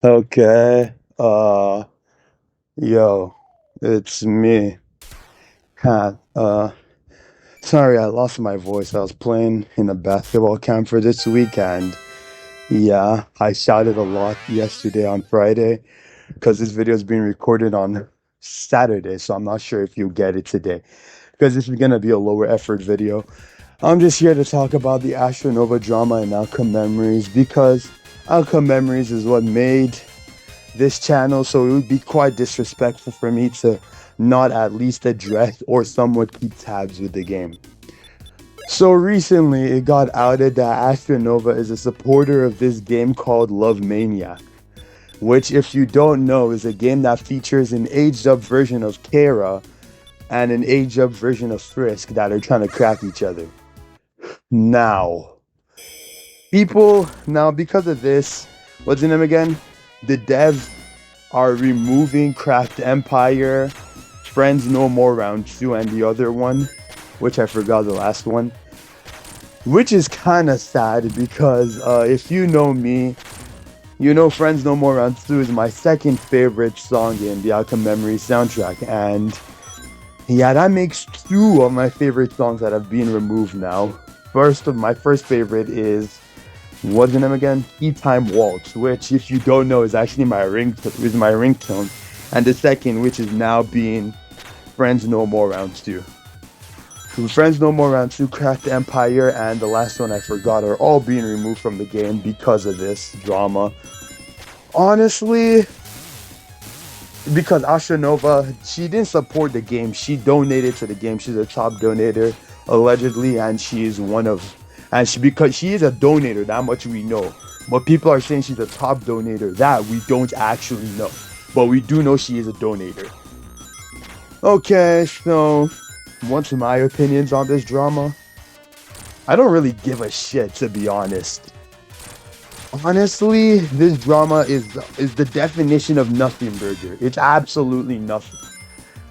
Okay. Yo, it's me. Huh. Sorry, I lost my voice. I was playing in a basketball camp for this weekend. Yeah, I shouted a lot yesterday on Friday because this video is being recorded on Saturday, so I'm not sure if you'll get it today because this is gonna be a lower effort video. I'm just here to talk about the Astronova drama and Outcome Memories because Outcome Memories is what made this channel, so it would be quite disrespectful for me to not at least address or somewhat keep tabs with the game. So recently, it got outed that Astronova is a supporter of this game called Love Maniac, which, if you don't know, is a game that features an aged up version of Kara and an aged up version of Frisk that are trying to crack each other. Now, because of this, what's the name again? The devs are removing Craft Empire, Friends No More Round 2, and the other one, which I forgot the last one. Which is kind of sad because if you know me, you know Friends No More Round 2 is my second favorite song in the Outcome Memories soundtrack. And yeah, that makes two of my favorite songs that have been removed now. My first favorite is what's the name again? Tea Time Waltz, which, if you don't know, is actually my ringtone. And the second, which is now being Friends No More Round 2. Friends No More Round 2, Cracked Empire, and the last one I forgot are all being removed from the game because of this drama. Honestly, because Astronova, she didn't support the game. She donated to the game. She's a top donator, allegedly, and because she is a donator, that much we know. But people are saying she's a top donator. That we don't actually know. But we do know she is a donator. Okay, so what's my opinions on this drama? I don't really give a shit, to be honest. Honestly, this drama is the definition of nothing burger. It's absolutely nothing.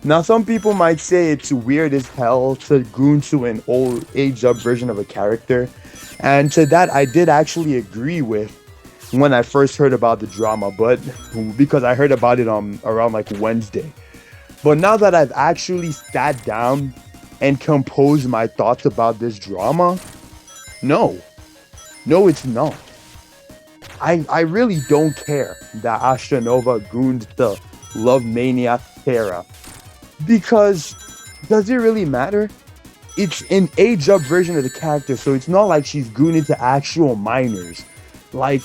Now, some people might say it's weird as hell to goon to an old aged up version of a character. And to that, I did actually agree with when I first heard about the drama, but because I heard about it on around like Wednesday. But now that I've actually sat down and composed my thoughts about this drama, no. No, it's not. I really don't care that Astronova gooned the Love Maniac Kara. Because does it really matter? It's an age up version of the character, so it's not like she's gooning to actual minors. Like,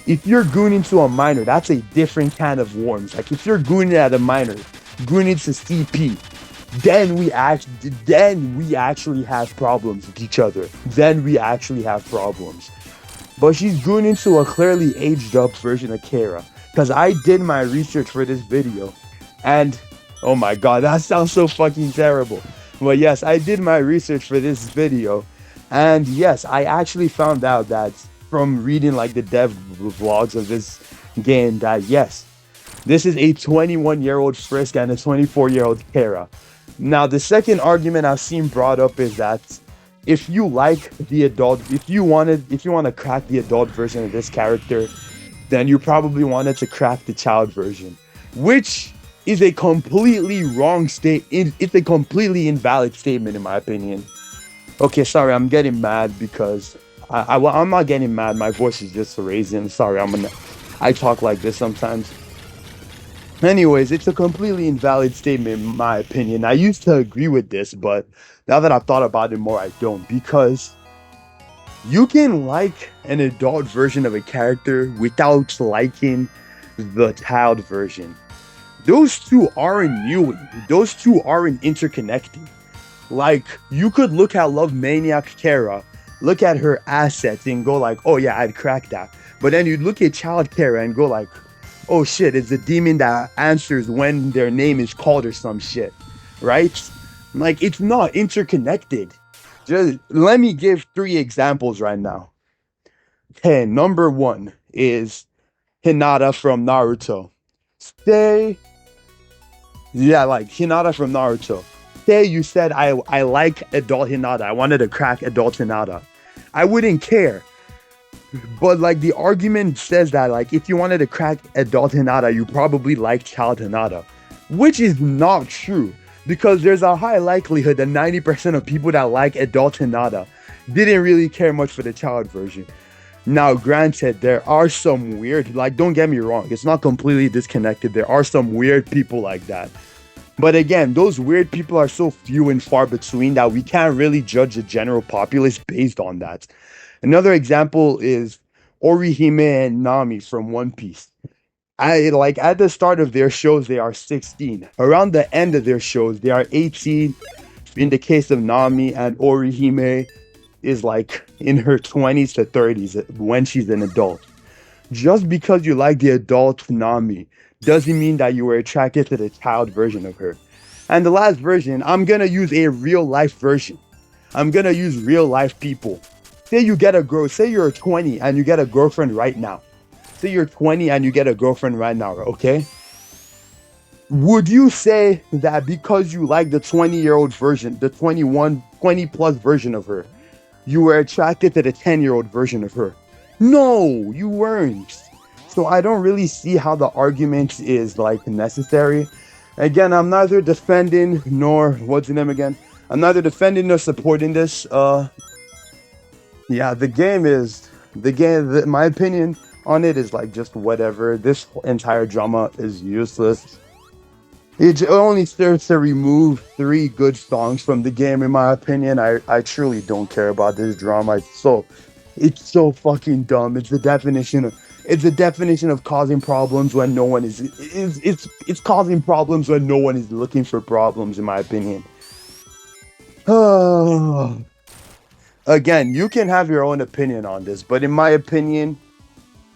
if you're gooning to a minor, that's a different kind of worms. Like, if you're gooning at a minor, gooning to CP, then we actually have problems with each other. Then we actually have problems. But she's gooning to a clearly aged up version of Kara. Because I did my research for this video, and oh my god, that sounds so fucking terrible. But yes, I did my research for this video. And yes, I actually found out that from reading like the dev vlogs of this game that yes, this is a 21-year-old Frisk and a 24-year-old Kara. Now, the second argument I've seen brought up is that if you want to crack the adult version of this character, then you probably wanted to crack the child version, which is a completely wrong statement. It's a completely invalid statement, in my opinion. Okay, sorry, I'm getting mad because I'm not getting mad. My voice is just raising. Sorry, I talk like this sometimes. Anyways, it's a completely invalid statement, in my opinion. I used to agree with this, but now that I've thought about it more, I don't. Because you can like an adult version of a character without liking the child version. Those two aren't new. Those two aren't interconnected. Like, you could look at Love Maniac Kara, look at her assets and go like, oh yeah, I'd crack that. But then you'd look at Child Kara and go like, oh shit, it's the demon that answers when their name is called or some shit. Right? Like, it's not interconnected. Just let me give 3 examples right now. Okay, number 1 is Hinata from Naruto. Like Hinata from Naruto. Say you said I like adult Hinata. I wanted to crack adult Hinata. I wouldn't care. But like the argument says that like if you wanted to crack adult Hinata, you probably like child Hinata, which is not true because there's a high likelihood that 90% of people that like adult Hinata didn't really care much for the child version. Now, granted, there are some weird, like, don't get me wrong, it's not completely disconnected. There are some weird people like that. But again, those weird people are so few and far between that we can't really judge the general populace based on that. Another example is Orihime and Nami from One Piece. I like at the start of their shows they are 16. Around the end of their shows they are 18. In the case of Nami, and Orihime is like in her 20s to 30s when she's an adult. Just because you like the adult Nami doesn't mean that you were attracted to the child version of her. And the last version, I'm gonna use a real life version. I'm gonna use real life people. Say you get a girl, say you're 20 and you get a girlfriend right now. Say you're 20 and you get a girlfriend right now, okay? Would you say that because you like the 20-year-old version, the 20 plus version of her, you were attracted to the 10-year-old version of her? No, you weren't. So I don't really see how the argument is like necessary. Again, I'm neither defending nor what's the name again? I'm neither defending nor supporting this. Yeah, my opinion on it is like just whatever. This entire drama is useless. It only serves to remove 3 good songs from the game, in my opinion. I truly don't care about this drama. It's so fucking dumb. It's the definition of causing problems when no one is it's causing problems when no one is looking for problems, in my opinion. Again, you can have your own opinion on this, but in my opinion,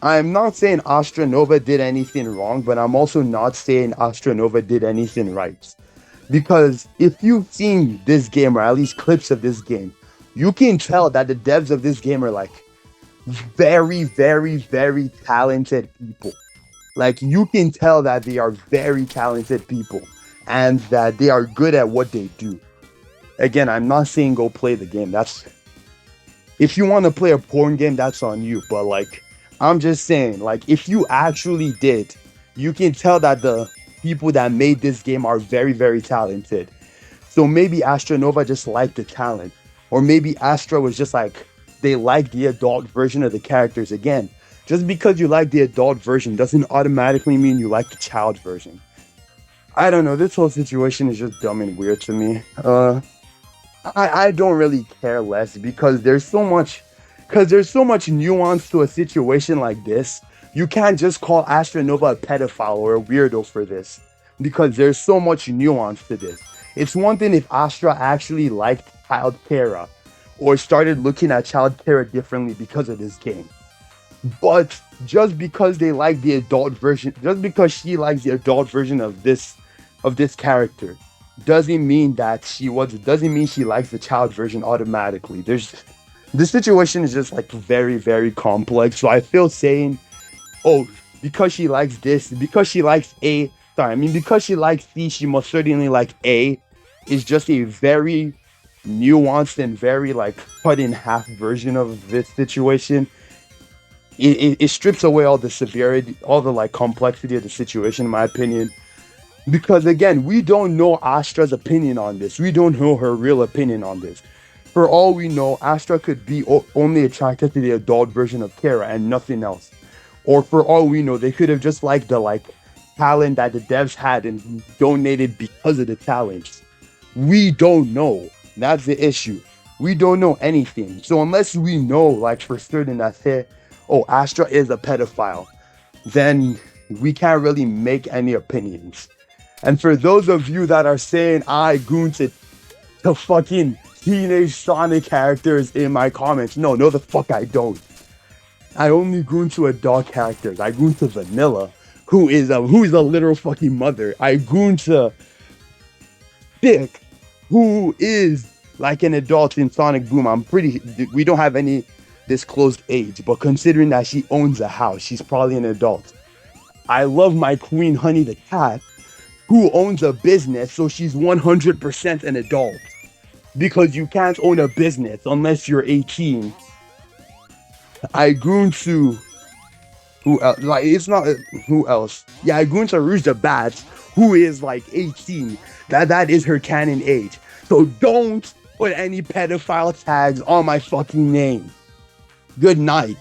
I'm not saying Astra Nova did anything wrong, but I'm also not saying Astra Nova did anything right. Because if you've seen this game, or at least clips of this game, you can tell that the devs of this game are like very, very, very talented people. Like you can tell that they are very talented people and that they are good at what they do. Again, I'm not saying go play the game. That's if you want to play a porn game, that's on you. But like, I'm just saying, like, if you actually did, you can tell that the people that made this game are very, very talented. So maybe Astra Nova just liked the talent, or maybe Astra was just like they liked the adult version of the characters. Again, just because you like the adult version doesn't automatically mean you like the child version. I don't know. This whole situation is just dumb and weird to me. I don't really care less because there's so much nuance to a situation like this. You can't just call Astra Nova a pedophile or a weirdo for this because there's so much nuance to this. It's one thing if Astra actually liked Child Kara or started looking at Child Kara differently because of this game. But just because they like the adult version, just because she likes the adult version of this character, doesn't mean she likes the child version automatically. This situation is just like very, very complex. So I feel saying, oh, because she likes this, because she likes A, sorry, I mean because she likes C, she must certainly like A, is just a very nuanced and very like cut in half version of this situation. It strips away all the severity, all the like complexity of the situation, in my opinion. Because again, we don't know Astra's opinion on this. We don't know her real opinion on this. For all we know, Astra could be only attracted to the adult version of Kara and nothing else. Or for all we know, they could have just liked the like talent that the devs had and donated because of the talents. We don't know. That's the issue. We don't know anything. So unless we know like for certain that hey, oh, Astra is a pedophile, then we can't really make any opinions. And for those of you that are saying I goon to fucking teenage Sonic characters in my comments, no the fuck I don't. I only goon to adult characters. I goon to Vanilla, who is a literal fucking mother. I goon to Dick, who is like an adult in Sonic Boom. We don't have any disclosed age, but considering that she owns a house, she's probably an adult. I love my queen Honey the cat, who owns a business, so she's 100% an adult. Because you can't own a business unless you're 18. I goon to who else? Like it's not who else? Yeah, I goon to Rouge the Bats, who is like 18. That is her canon age. So don't put any pedophile tags on my fucking name. Good night.